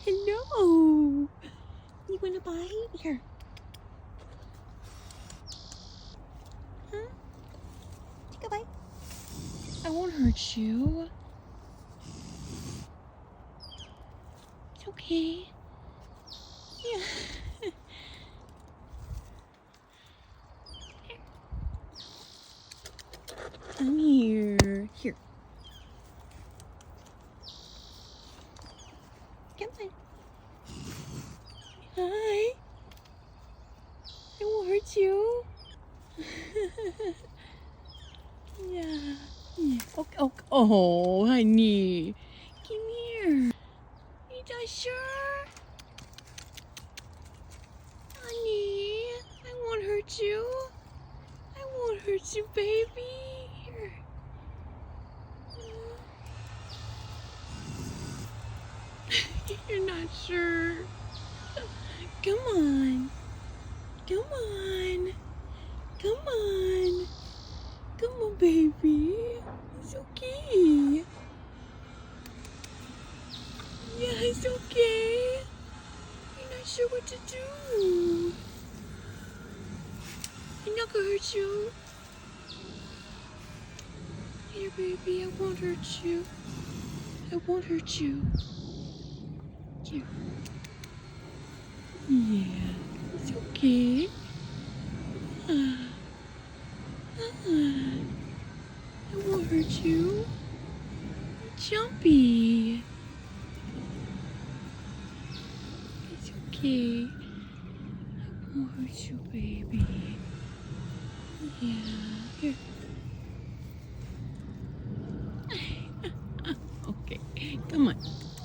Hello. You want a bite? Here. Huh? Take a bite. I won't hurt you. It's okay. Yeah. Come here. Here. Come on. Hi. I won't hurt you. Yeah. Oh, honey. Come here. You not sure? Honey, I won't hurt you. I won't hurt you, baby. Here. You're not sure. Come on. Come on. Come on. Come on, baby. It's okay. Yeah, it's okay. You're not sure what to do. I'm not gonna hurt you. Here, baby, I won't hurt you. I won't hurt you. Here. Yeah, it's okay. I won't hurt you. You're jumpy. It's okay. I won't hurt you, baby. Yeah. Here.